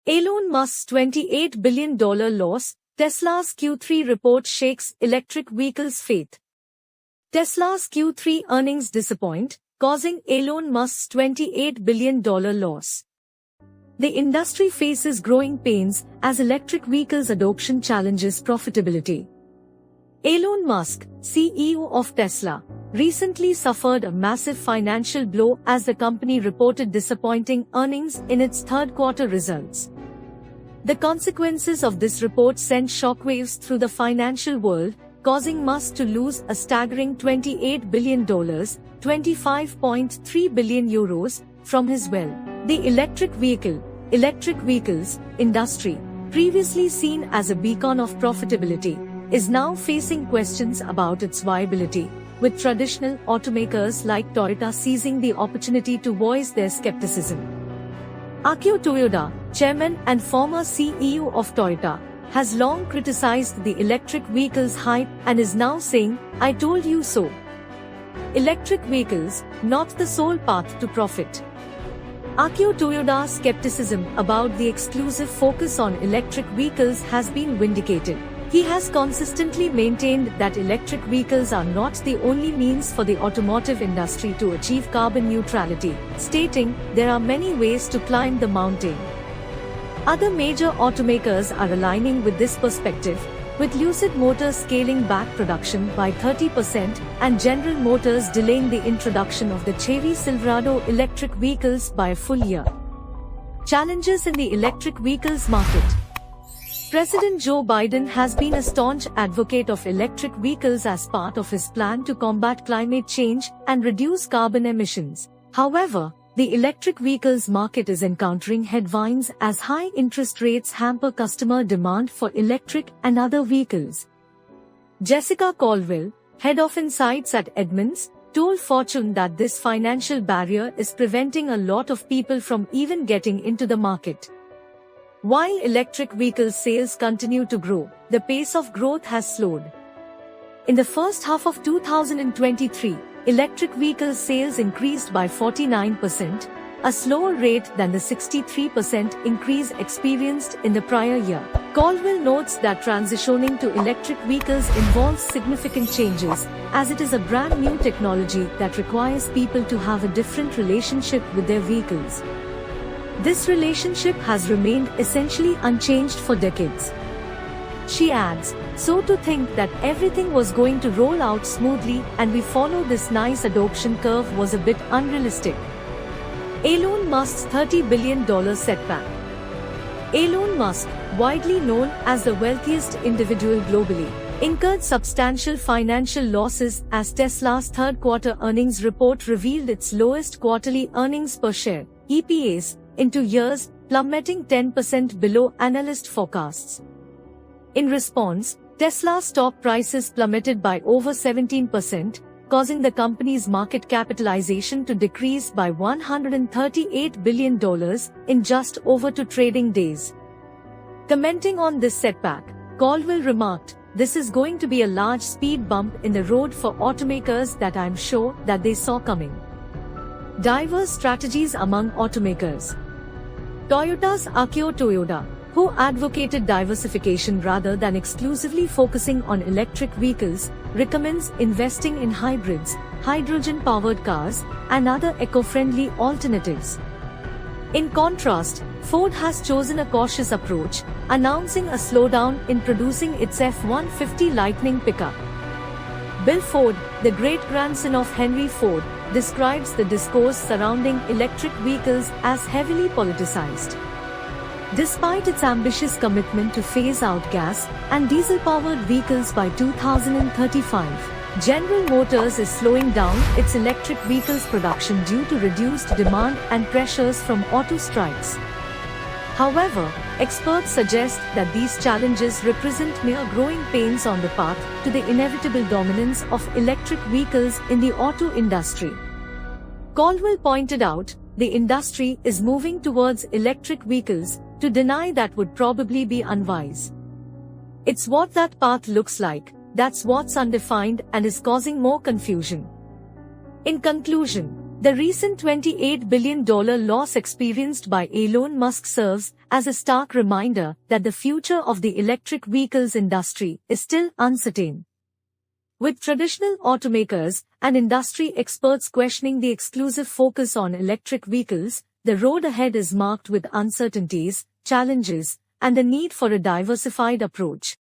Elon Musk's $28 billion loss, Tesla's Q3 report shakes electric vehicles' faith. Tesla's Q3 earnings disappoint, causing Elon Musk's $28 billion loss. The industry faces growing pains as electric vehicles adoption challenges profitability. Elon Musk, CEO of Tesla, recently suffered a massive financial blow as the company reported disappointing earnings in its third-quarter results. The consequences of this report sent shockwaves through the financial world, causing Musk to lose a staggering $28 billion, €25.3 billion, from his wealth. The electric vehicles industry, previously seen as a beacon of profitability, is now facing questions about its viability, with traditional automakers like Toyota seizing the opportunity to voice their skepticism. Akio Toyoda, chairman and former CEO of Toyota, has long criticized the electric vehicles hype and is now saying, "I told you so. Electric vehicles, not the sole path to profit." Akio Toyoda's skepticism about the exclusive focus on electric vehicles has been vindicated. He has consistently maintained that electric vehicles are not the only means for the automotive industry to achieve carbon neutrality, stating, "There are many ways to climb the mountain." Other major automakers are aligning with this perspective, with Lucid Motors scaling back production by 30% and General Motors delaying the introduction of the Chevy Silverado electric vehicles by a full year. Challenges in the electric vehicles market. President Joe Biden has been a staunch advocate of electric vehicles as part of his plan to combat climate change and reduce carbon emissions. However, the electric vehicles market is encountering headwinds as high interest rates hamper customer demand for electric and other vehicles. Jessica Caldwell, head of insights at Edmunds, told Fortune that this financial barrier is preventing a lot of people from even getting into the market. While electric vehicle sales continue to grow, the pace of growth has slowed. In the first half of 2023, electric vehicle sales increased by 49%, a slower rate than the 63% increase experienced in the prior year. Caldwell notes that transitioning to electric vehicles involves significant changes, as it is a brand new technology that requires people to have a different relationship with their vehicles. This relationship has remained essentially unchanged for decades. She adds, "So to think that everything was going to roll out smoothly and we follow this nice adoption curve was a bit unrealistic." Elon Musk's $30 billion setback. Elon Musk, widely known as the wealthiest individual globally, incurred substantial financial losses as Tesla's third-quarter earnings report revealed its lowest quarterly earnings per share, EPS, in 2 years, plummeting 10% below analyst forecasts. In response, Tesla's stock prices plummeted by over 17%, causing the company's market capitalization to decrease by $138 billion in just over 2 trading days. Commenting on this setback, Caldwell remarked, "This is going to be a large speed bump in the road for automakers that I'm sure that they saw coming." Diverse strategies among automakers. Toyota's Akio Toyoda, who advocated diversification rather than exclusively focusing on electric vehicles, recommends investing in hybrids, hydrogen-powered cars, and other eco-friendly alternatives. In contrast, Ford has chosen a cautious approach, announcing a slowdown in producing its F-150 Lightning pickup. Bill Ford, the great-grandson of Henry Ford, describes the discourse surrounding electric vehicles as heavily politicized. Despite its ambitious commitment to phase out gas and diesel-powered vehicles by 2035, General Motors is slowing down its electric vehicles production due to reduced demand and pressures from auto strikes. However, experts suggest that these challenges represent mere growing pains on the path to the inevitable dominance of electric vehicles in the auto industry. Caldwell pointed out, the industry is moving towards electric vehicles. To deny that would probably be unwise. It's what that path looks like, that's what's undefined and is causing more confusion. In conclusion, The recent $28 billion loss experienced by Elon Musk serves as a stark reminder that the future of the electric vehicles industry is still uncertain. With traditional automakers and industry experts questioning the exclusive focus on electric vehicles, the road ahead is marked with uncertainties, challenges, and the need for a diversified approach.